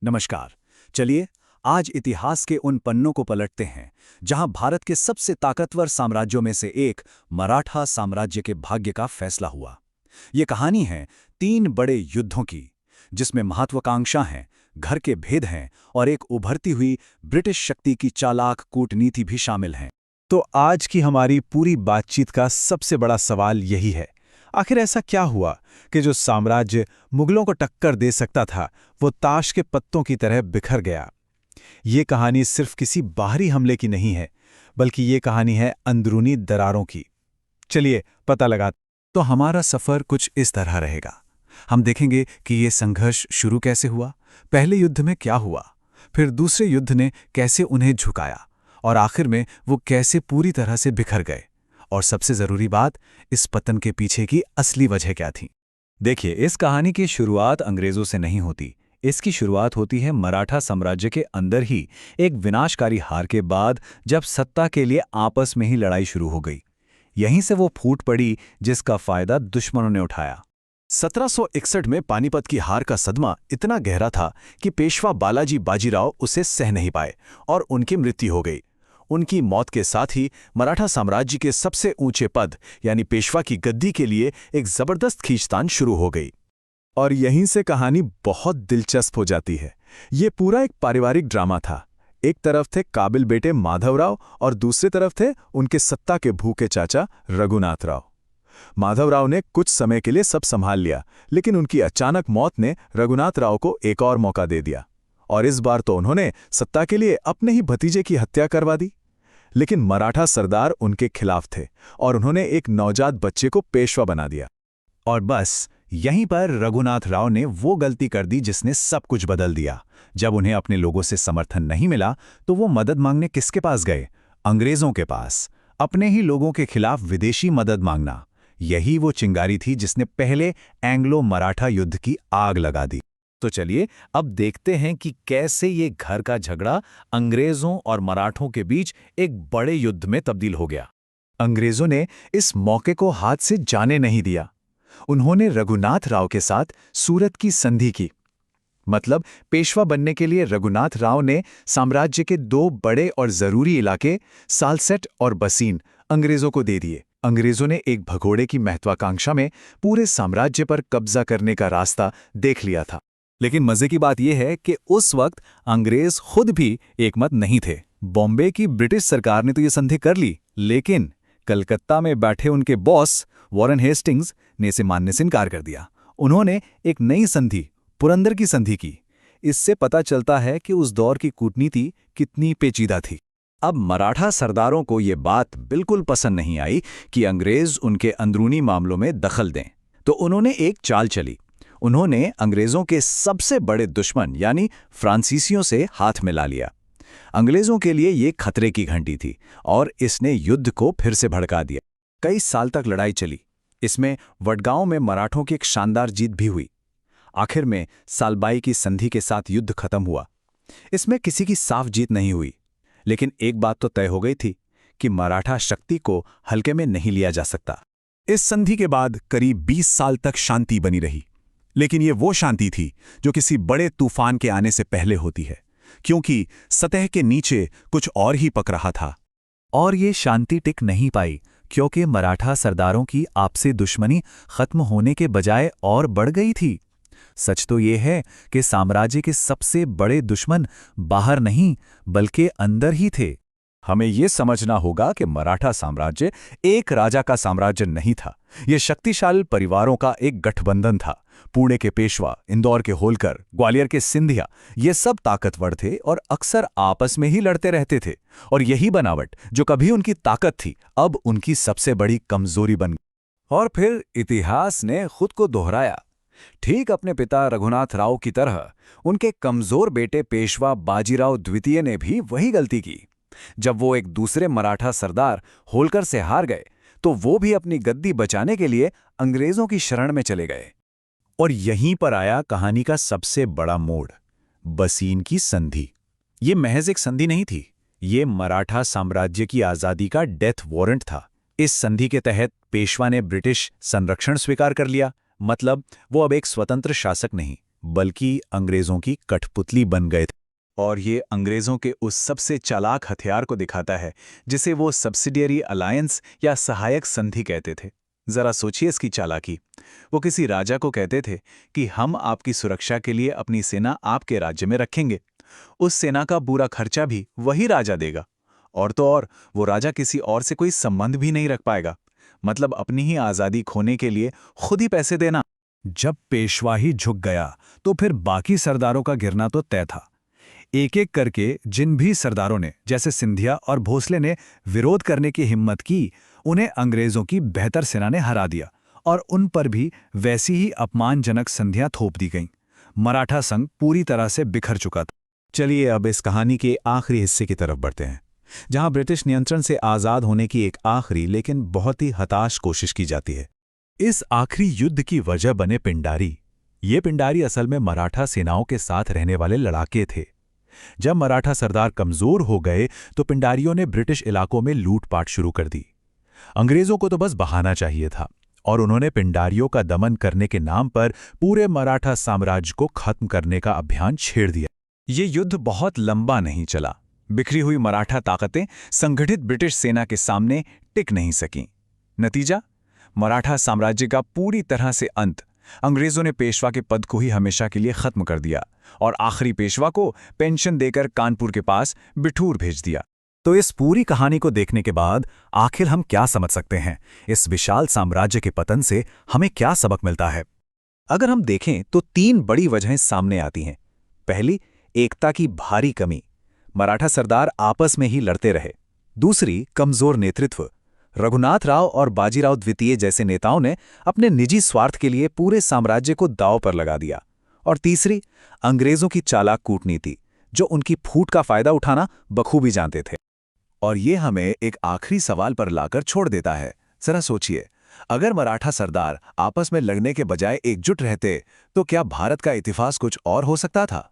नमस्कार। चलिए आज इतिहास के उन पन्नों को पलटते हैं जहां भारत के सबसे ताकतवर साम्राज्यों में से एक मराठा साम्राज्य के भाग्य का फैसला हुआ। ये कहानी है तीन बड़े युद्धों की, जिसमें महत्वाकांक्षा है, घर के भेद हैं और एक उभरती हुई ब्रिटिश शक्ति की चालाक कूटनीति भी शामिल हैं। तो आज की हमारी पूरी बातचीत का सबसे बड़ा सवाल यही है, आखिर ऐसा क्या हुआ कि जो साम्राज्य मुगलों को टक्कर दे सकता था वो ताश के पत्तों की तरह बिखर गया। ये कहानी सिर्फ किसी बाहरी हमले की नहीं है, बल्कि ये कहानी है अंदरूनी दरारों की। चलिए पता लगा। तो हमारा सफर कुछ इस तरह रहेगा। हम देखेंगे कि ये संघर्ष शुरू कैसे हुआ, पहले युद्ध में क्या हुआ, फिर दूसरे युद्ध ने कैसे उन्हें झुकाया और आखिर में वो कैसे पूरी तरह से बिखर गए। और सबसे जरूरी बात, इस पतन के पीछे की असली वजह क्या थी। देखिए, इस कहानी की शुरुआत अंग्रेजों से नहीं होती। इसकी शुरुआत होती है मराठा साम्राज्य के अंदर ही, एक विनाशकारी हार के बाद, जब सत्ता के लिए आपस में ही लड़ाई शुरू हो गई। यहीं से वो फूट पड़ी जिसका फायदा दुश्मनों ने उठाया। 1761 में पानीपत की हार का सदमा इतना गहरा था कि पेशवा बालाजी बाजीराव उसे सह नहीं पाए और उनकी मृत्यु हो गई। उनकी मौत के साथ ही मराठा साम्राज्य के सबसे ऊंचे पद यानी पेशवा की गद्दी के लिए एक जबरदस्त खींचतान शुरू हो गई। और यहीं से कहानी बहुत दिलचस्प हो जाती है। ये पूरा एक पारिवारिक ड्रामा था। एक तरफ थे काबिल बेटे माधवराव और दूसरी तरफ थे उनके सत्ता के भूखे चाचा रघुनाथ राव। माधवराव ने कुछ समय के लिए सब संभाल लिया, लेकिन उनकी अचानक मौत ने रघुनाथ राव को एक और मौका दे दिया। और इस बार तो उन्होंने सत्ता के लिए अपने ही भतीजे की हत्या करवा दी। लेकिन मराठा सरदार उनके खिलाफ थे और उन्होंने एक नवजात बच्चे को पेशवा बना दिया। और बस यहीं पर रघुनाथ राव ने वो गलती कर दी जिसने सब कुछ बदल दिया। जब उन्हें अपने लोगों से समर्थन नहीं मिला तो वो मदद मांगने किसके पास गए? अंग्रेजों के पास। अपने ही लोगों के खिलाफ विदेशी मदद मांगना, यही वो चिंगारी थी जिसने पहले एंग्लो मराठा युद्ध की आग लगा दी। तो चलिए अब देखते हैं कि कैसे ये घर का झगड़ा अंग्रेजों और मराठों के बीच एक बड़े युद्ध में तब्दील हो गया। अंग्रेजों ने इस मौके को हाथ से जाने नहीं दिया। उन्होंने रघुनाथ राव के साथ सूरत की संधि की। मतलब पेशवा बनने के लिए रघुनाथ राव ने साम्राज्य के दो बड़े और जरूरी इलाके सालसेट और बसीन अंग्रेजों को दे दिए। अंग्रेजों ने एक भगोड़े की महत्वाकांक्षा में पूरे साम्राज्य पर कब्जा करने का रास्ता देख लिया था। लेकिन मजे की बात यह है कि उस वक्त अंग्रेज खुद भी एकमत नहीं थे। बॉम्बे की ब्रिटिश सरकार ने तो ये संधि कर ली, लेकिन कलकत्ता में बैठे उनके बॉस वॉरेन हेस्टिंग्स ने इसे मानने से इनकार कर दिया। उन्होंने एक नई संधि, पुरंदर की संधि की। इससे पता चलता है कि उस दौर की कूटनीति कितनी पेचीदा थी। अब मराठा सरदारों को ये बात बिल्कुल पसंद नहीं आई कि अंग्रेज उनके अंदरूनी मामलों में दखल दें, तो उन्होंने एक चाल चली। उन्होंने अंग्रेजों के सबसे बड़े दुश्मन यानी फ्रांसीसियों से हाथ मिला लिया। अंग्रेजों के लिए ये खतरे की घंटी थी और इसने युद्ध को फिर से भड़का दिया। कई साल तक लड़ाई चली। इसमें वडगांव में मराठों की एक शानदार जीत भी हुई। आखिर में सालबाई की संधि के साथ युद्ध खत्म हुआ। इसमें किसी की साफ जीत नहीं हुई, लेकिन एक बात तो तय हो गई थी कि मराठा शक्ति को हल्के में नहीं लिया जा सकता। इस संधि के बाद करीब 20 साल तक शांति बनी रही, लेकिन ये वो शांति थी जो किसी बड़े तूफान के आने से पहले होती है, क्योंकि सतह के नीचे कुछ और ही पक रहा था। और ये शांति टिक नहीं पाई, क्योंकि मराठा सरदारों की आपसी दुश्मनी खत्म होने के बजाय और बढ़ गई थी। सच तो ये है कि साम्राज्य के सबसे बड़े दुश्मन बाहर नहीं बल्कि अंदर ही थे। हमें ये समझना होगा कि मराठा साम्राज्य एक राजा का साम्राज्य नहीं था। ये शक्तिशाली परिवारों का एक गठबंधन था। पुणे के पेशवा, इंदौर के होलकर, ग्वालियर के सिंधिया, ये सब ताकतवर थे और अक्सर आपस में ही लड़ते रहते थे। और यही बनावट जो कभी उनकी ताकत थी, अब उनकी सबसे बड़ी कमजोरी बन गई। और फिर इतिहास ने खुद को दोहराया। ठीक अपने पिता रघुनाथ राव की तरह उनके कमजोर बेटे पेशवा बाजीराव द्वितीय ने भी वही गलती की। जब वो एक दूसरे मराठा सरदार होलकर से हार गए, तो वो भी अपनी गद्दी बचाने के लिए अंग्रेजों की शरण में चले गए। और यहीं पर आया कहानी का सबसे बड़ा मोड़, बसीन की संधि। ये महज एक संधि नहीं थी, ये मराठा साम्राज्य की आजादी का डेथ वारंट था। इस संधि के तहत पेशवा ने ब्रिटिश संरक्षण स्वीकार कर लिया। मतलब वो अब एक स्वतंत्र शासक नहीं बल्कि अंग्रेजों की कठपुतली बन गए थे। और ये अंग्रेजों के उस सबसे चालाक हथियार को दिखाता है जिसे वो सब्सिडियरी अलायंस या सहायक संधि कहते थे। जरा सोचिए इसकी चालाकी। वो किसी राजा को कहते थे कि हम आपकी सुरक्षा के लिए अपनी सेना आपके राज्य में रखेंगे। उस सेना का पूरा खर्चा भी वही राजा देगा। और तो और, वो राजा किसी और से कोई संबंध भी नहीं रख पाएगा। मतलब अपनी ही आज़ादी खोने के लिए खुद ही पैसे देना। जब पेशवा ही झुक गया तो फिर बाकी सरदारों का गिरना तो तय था। एक एक करके जिन भी सरदारों ने, जैसे सिंधिया और भोसले ने विरोध करने की हिम्मत की, उन्हें अंग्रेजों की बेहतर सेना ने हरा दिया और उन पर भी वैसी ही अपमानजनक संधियां थोप दी गईं। मराठा संघ पूरी तरह से बिखर चुका था। चलिए अब इस कहानी के आखिरी हिस्से की तरफ बढ़ते हैं, जहां ब्रिटिश नियंत्रण से आज़ाद होने की एक आखिरी लेकिन बहुत ही हताश कोशिश की जाती है। इस आखिरी युद्ध की वजह बने पिंडारी। ये पिंडारी असल में मराठा सेनाओं के साथ रहने वाले लड़ाके थे। जब मराठा सरदार कमजोर हो गए तो पिंडारियों ने ब्रिटिश इलाकों में लूटपाट शुरू कर दी। अंग्रेजों को तो बस बहाना चाहिए था और उन्होंने पिंडारियों का दमन करने के नाम पर पूरे मराठा साम्राज्य को खत्म करने का अभियान छेड़ दिया। ये युद्ध बहुत लंबा नहीं चला। बिखरी हुई मराठा ताकतें संगठित ब्रिटिश सेना के सामने टिक नहीं सकीं। नतीजा, मराठा साम्राज्य का पूरी तरह से अंत। अंग्रेजों ने पेशवा के पद को ही हमेशा के लिए खत्म कर दिया और आखिरी पेशवा को पेंशन देकर कानपुर के पास बिठूर भेज दिया। तो इस पूरी कहानी को देखने के बाद आखिर हम क्या समझ सकते हैं? इस विशाल साम्राज्य के पतन से हमें क्या सबक मिलता है? अगर हम देखें तो 3 बड़ी वजहें सामने आती हैं। पहली, एकता की भारी कमी। मराठा सरदार आपस में ही लड़ते रहे। दूसरी, कमजोर नेतृत्व। रघुनाथ राव और बाजीराव द्वितीय जैसे नेताओं ने अपने निजी स्वार्थ के लिए पूरे साम्राज्य को दांव पर लगा दिया। और तीसरी, अंग्रेजों की चालाक कूटनीति, जो उनकी फूट का फायदा उठाना बखूबी जानते थे। और ये हमें एक आखिरी सवाल पर लाकर छोड़ देता है। जरा सोचिए, अगर मराठा सरदार आपस में लड़ने के बजाय एकजुट रहते तो क्या भारत का इतिहास कुछ और हो सकता था?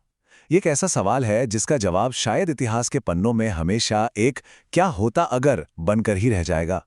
ये एक ऐसा सवाल है जिसका जवाब शायद इतिहास के पन्नों में हमेशा एक क्या होता अगर बनकर ही रह जाएगा।